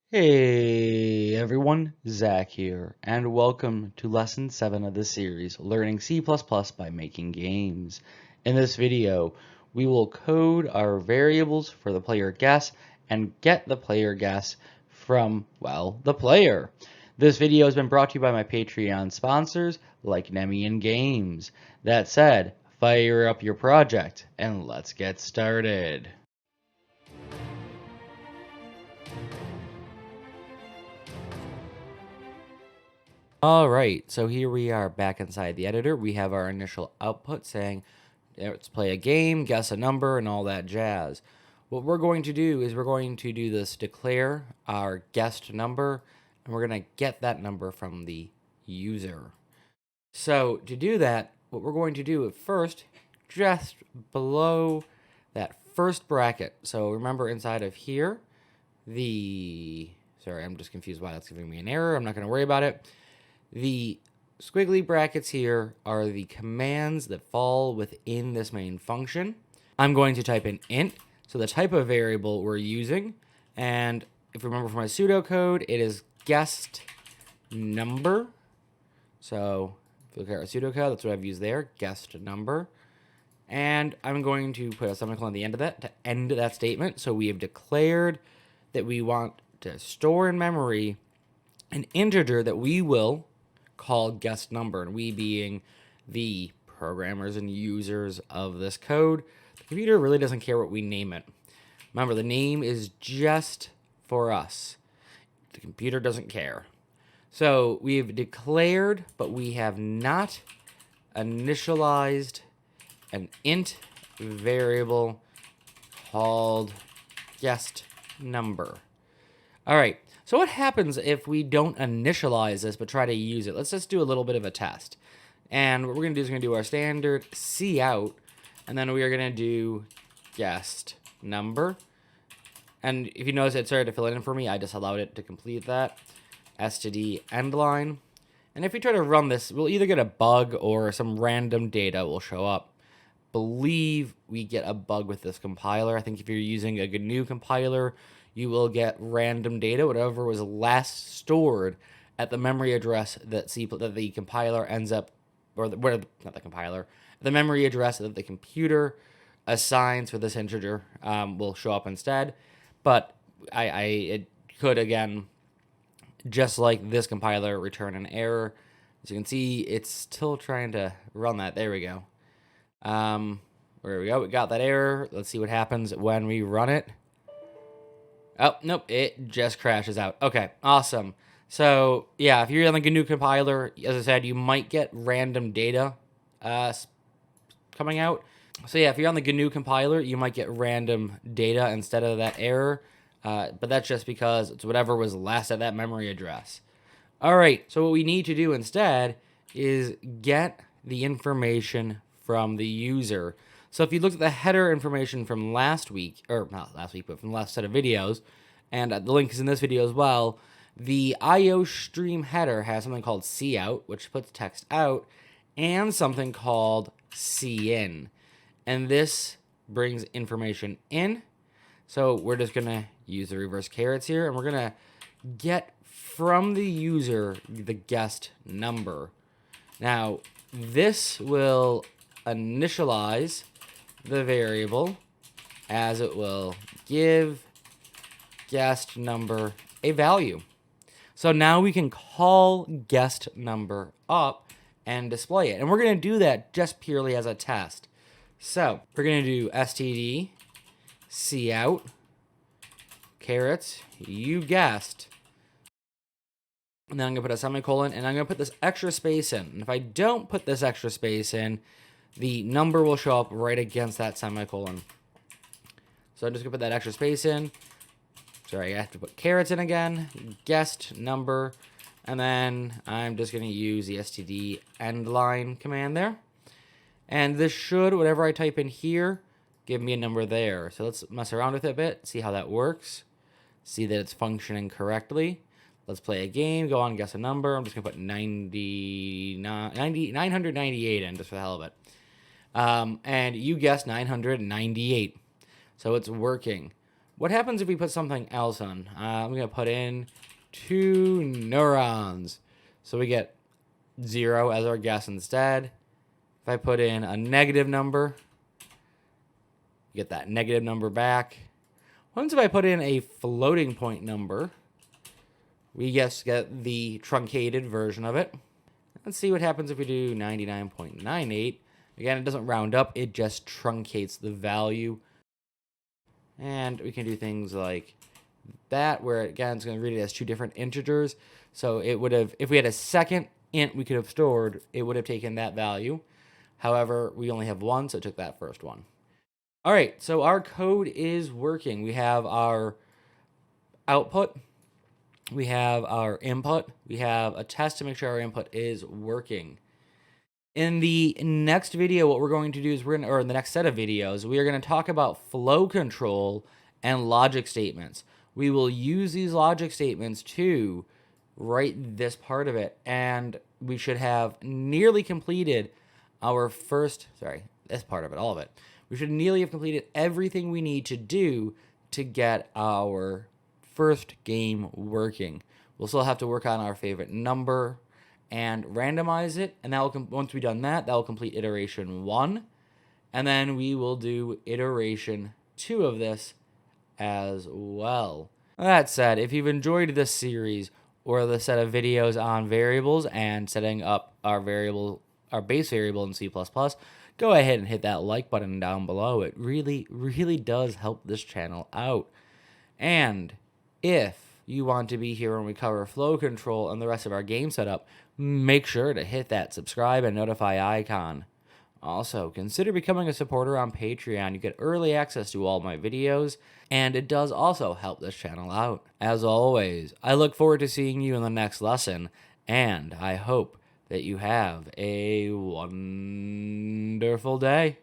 Hey everyone, Zach here, and welcome to Lesson 7 of the series, Learning C++ by Making Games. In this video, we will code our variables for the player guess and get the player guess from, well, the player. This video has been brought to you by my Patreon sponsors, like Nemian Games. That said, fire up your project, and let's get started. All right, so here we are back inside the editor. We have our initial output saying, let's play a game, guess a number, and all that jazz. What we're going to do is we're going to do this declare our guessed number, and we're going to get that number from the user. So to do that, what we're going to do at first, just below that first bracket. So remember inside of here, sorry, I'm just confused why that's giving me an error. I'm not going to worry about it. The squiggly brackets here are the commands that fall within this main function. I'm going to type in int, so the type of variable we're using. And if you remember from my pseudocode, it is guessed number. So if you look at our pseudocode, that's what I've used there, guessed number. And I'm going to put a semicolon at the end of that to end that statement. So we have declared that we want to store in memory an integer that we will call guessed number, and we being the programmers and users of this code. The computer really doesn't care what we name it. Remember, the name is just for us. The computer doesn't care. So we've declared, but we have not initialized an int variable called guessed number. All right. So what happens if we don't initialize this but try to use it? Let's just do a little bit of a test. And what we're going to do is we're going to do our standard cout, and then we are going to do guessed number. And if you notice it started to fill it in for me, I just allowed it to complete that. std end line. And if we try to run this, we'll either get a bug or some random data will show up. Believe we get a bug with this compiler. I think if you're using a GNU compiler, you will get random data, whatever was last stored at the memory address that the compiler ends up, or not the compiler, the memory address that the computer assigns for this integer will show up instead. But it could, again, just like this compiler, return an error. As you can see, it's still trying to run that. There we go. There we go. We got that error. Let's see what happens when we run it. Oh, nope, it just crashes out. Okay, awesome. So, yeah, if you're on the GNU compiler, as I said, you might get random data coming out. So, yeah, if you're on the GNU compiler, you might get random data instead of that error. But that's just because it's whatever was last at that memory address. All right, so what we need to do instead is get the information from the user. So if you look at the header information from last week, or not last week, but from the last set of videos, and the link is in this video as well, the IO stream header has something called cout, which puts text out, and something called cin. And this brings information in. So we're just going to use the reverse carets here, and we're going to get from the user the guessed number. Now, this will initialize the variable as it will give guessed number a value. So now we can call guessed number up and display it. And we're going to do that just purely as a test. So we're going to do std cout carets you guessed. And then I'm going to put a semicolon, and I'm going to put this extra space in. And if I don't put this extra space in, the number will show up right against that semicolon. So I'm just going to put that extra space in. Sorry, I have to put carets in again. Guessed number. And then I'm just going to use the std end line command there. And this should, whatever I type in here, give me a number there. So let's mess around with it a bit, see how that works. See that it's functioning correctly. Let's play a game, go on, guess a number. I'm just going to put 998 in just for the hell of it. And you guessed 998. So it's working. What happens if we put something else on? I'm going to put in TwoNeurons. So we get 0 as our guess instead. If I put in a negative number, get that negative number back. Once if I put in a floating point number, we just get the truncated version of it. Let's see what happens if we do 99.98. Again, it doesn't round up, it just truncates the value. And we can do things like that, where again, it's going to read it as 2 different integers. So it would have, if we had a second int we could have stored, it would have taken that value. However, we only have 1, so it took that first one. All right, so our code is working. We have our output, we have our input, we have a test to make sure our input is working. In the next video, what we're going to do is or in the next set of videos, we are going to talk about flow control and logic statements. We will use these logic statements to write this part of it, and we should have nearly completed our this part of it, all of it. We should nearly have completed everything we need to do to get our first game working. We'll still have to work on our favorite number and randomize it, and that will once we've done that, that will complete iteration 1, and then we will do iteration 2 of this as well. That said, if you've enjoyed this series or the set of videos on variables and setting up our base variable in C++, go ahead and hit that like button down below. It really, really does help this channel out. And if you want to be here when we cover flow control and the rest of our game setup, make sure to hit that subscribe and notify icon. Also, consider becoming a supporter on Patreon. You get early access to all my videos, and it does also help this channel out. As always, I look forward to seeing you in the next lesson, and I hope that you have a wonderful day.